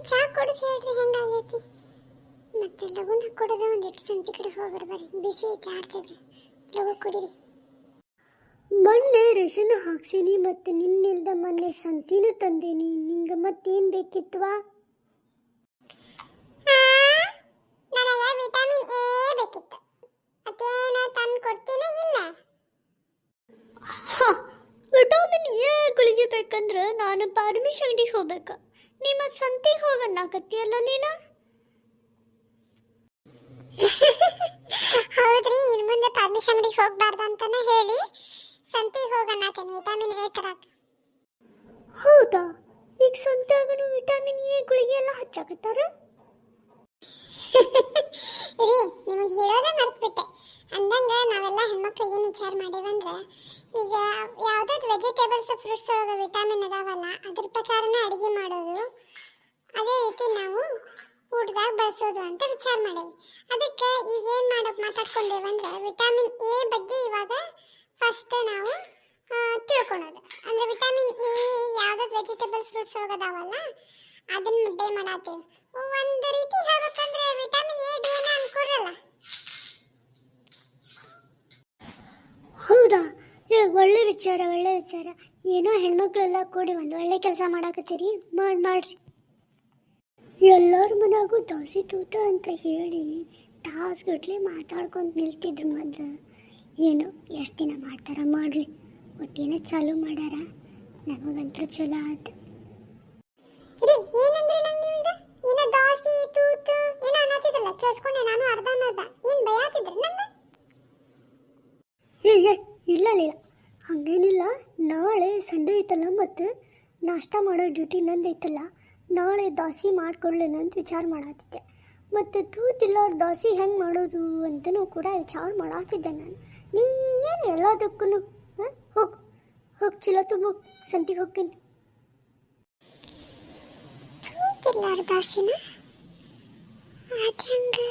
ಚಾ ಕೊಡೋದು ಹೇಳ್ರಿ ಹೆಂಗಾಗೈತಿ. ಮತ್ತೆ ಲಗುನ ಕೊಡೋದ ಒಂದಿಟ್ಟು ಸಂತಿ ಕಡೆ ಹೋಗ್ರಿ ಬರ್ರಿ, ಬಿಸಿ ಐತಿ ಆಡ್ತದೆ, ಲಗು ಕುಡೀರಿ. ಮೊನ್ನೆ ರೇಷನ್ ಹಾಕ್ಸೀನಿ ಮತ್ತು ನಿನ್ನಿಲ್ದ ಮೊನ್ನೆ ಸಂತಿನೂ ತಂದೇನಿ. ನಿಂಗೆ ಮತ್ತೇನು ಬೇಕಿತ್ವಾ? ನನಗೆ ವಿಟಮಿನ್ ಎ ಬೇಕಿತ್ತು, ಮತ್ತೇನು ತಂದು ಕೊಡ್ತೀನ ಇಲ್ಲ? ವಿಟಮಿನ್ ಎ ಗುಳಿಗೆ ಬೇಕಂದ್ರೆ ನಾನು ಪಾರ್ಮಿಷ್ ಅಂಗಡಿಗೆ ಹೋಗ್ಬೇಕು. ನಿಮ್ಮ ಸಂತಿಗೆ ಹೋಗನ್ನಾಕತ್ತಿಯಲ್ಲ ನೀನು? ಹೌದ್ರಿ, ಇನ್ನು ಮುಂದೆ ಪಾರ್ಮಿಷ್ ಅಂಗಡಿಗೆ ಹೋಗ್ಬಾರ್ದು ಅಂತಾನೆ ಹೇಳಿ ಸಂತಿಗೆ ಹೋಗನ್ನಾತೇನೆ ವಿಟಮಿನ್ ಎ ತರಕ. ಹೌದಾ? ಈಗ ಸಂತ್ಯಾಗನು ವಿಟಮಿನ್ ಎ ಗುಳಿಗೆ ಎಲ್ಲ ಹಚ್ಚಾಕತ್ತಾರ? ರೀ, ನಿಮಗೆ ಹೇಳೋದೇ ಮರ್ತ್ಬಿಟ್ಟೆ. ಅಂದಂಗ ನಾವೆಲ್ಲ ಹೆಣ್ಮಕ್ಳು ಏನು ವಿಚಾರ ಮಾಡೇವಂದ್ರೆ, ಈಗ ಯಾವ್ದಾದ್ರು ವೆಜಿಟೇಬಲ್ಸ್ ಫ್ರೂಟ್ಸ್ ಒಳಗೆ ವಿಟಮಿನ್ ಅದಾವಲ್ಲ, ಅದ್ರ ಪ್ರಕಾರನೇ ಅಡುಗೆ ಮಾಡೋದು, ಅದೇ ರೀತಿ ನಾವು ಊಟದಾಗ ಬಳಸೋದು ಅಂತ ವಿಚಾರ ಮಾಡೇವಿ. ಅದಕ್ಕೆ ಈಗ ಏನು ಮಾತಾಡ್ಕೊಂಡೇವಂದ್ರೆ, ವಿಟಮಿನ್ ಎ ಬಗ್ಗೆ ಇವಾಗ ಫಸ್ಟ್ ನಾವು ತಿಳ್ಕೊಳೋದು. ಅಂದ್ರೆ ವಿಟಮಿನ್ ಎ ಯಾವ್ದಾದ್ರು ವೆಜಿಟೇಬಲ್ ಫ್ರೂಟ್ಸ್ ಒಳಗೆ ಅದಾವಲ್ಲ ಅದನ್ನ ಡೇ ಮಾಡಾತೀವಿ. ಒಂದು ರೀತಿ ಹೇಳ್ಬೇಕಂದ್ರೆ ವಿಟಮಿನ್ ಎ ಡೇನ ಅನ್ಕೋರಲ್ಲ. ಹೌದಾ? ಒಳ್ಳೆ ವಿಚಾರ, ಒಳ್ಳೆ ವಿಚಾರ. ಏನೋ ಹೆಣ್ಮಕ್ಳೆಲ್ಲ ಕೂಡಿ ಒಂದು ಒಳ್ಳೆ ಕೆಲಸ ಮಾಡಾಕತ್ತೀರಿ. ಮಾಡ್ರಿ. ಎಲ್ಲರ ಮನ್ಯಾಗೂ ದೋಸೆ ತೂತ ಅಂತ ಹೇಳಿ ತಾಸುಗಟ್ಲೆ ಮಾತಾಡ್ಕೊಂಡು ನಿಲ್ತಿದ್ರು ಮೊದಲು. ಏನು ಎಷ್ಟು ದಿನ ಮಾಡ್ತಾರ ಮಾಡ್ರಿ. ಒಟ್ಟೇನ ಚಾಲು ಮಾಡ್ಯಾರ, ನಮಗಂತೂ ಚಲೋ ಆಯ್ತು. ರೀ, ಏನಂದ್ರೆ ನಂಗೆ ನೀವೀಗ ಏನೋ ದೋಸೆ ತೂತು ಏನೋ ಅನ್ನತ್ತಿದ್ರಲ್ಲ, ಕೇಳಿಸ್ಕೊಂಡೆ ನಾನು ಅರ್ಧ ಅನ್ನೋದ. ಏನು ಭಯಾತಿದ್ರಿ ನಮ್ಮ? ಇಲ್ಲ ಹಂಗೇನಿಲ್ಲ. ನಾಳೆ ಸಂಡೇ ಐತಲ್ಲ, ಮತ್ತು ನಾಷ್ಟ ಮಾಡೋ ಡ್ಯೂಟಿ ನಂದು ಐತಲ್ಲ, ನಾಳೆ ದೋಸೆ ಮಾಡ್ಕೊಡ್ಲೇನಂತ ವಿಚಾರ ಮಾಡತ್ತಿದ್ದೆ. ಮತ್ತು ತೂತಿಲ್ಲ ದೋಸೆ ಹೆಂಗೆ ಮಾಡೋದು ಅಂತಲೂ ಕೂಡ ವಿಚಾರ ಮಾಡತ್ತಿದ್ದೆ ನಾನು. ನೀ ಏನು ಎಲ್ಲದಕ್ಕೂ ಹೋಗಿ ಚೀಲ ತುಂಬ ಸಂತಿಗೆ ಹೋಗ್ತೀನಿ. ತೂತಿಲ್ಲ ದೋಸೆನ ಅದು ಹೆಂಗೆ?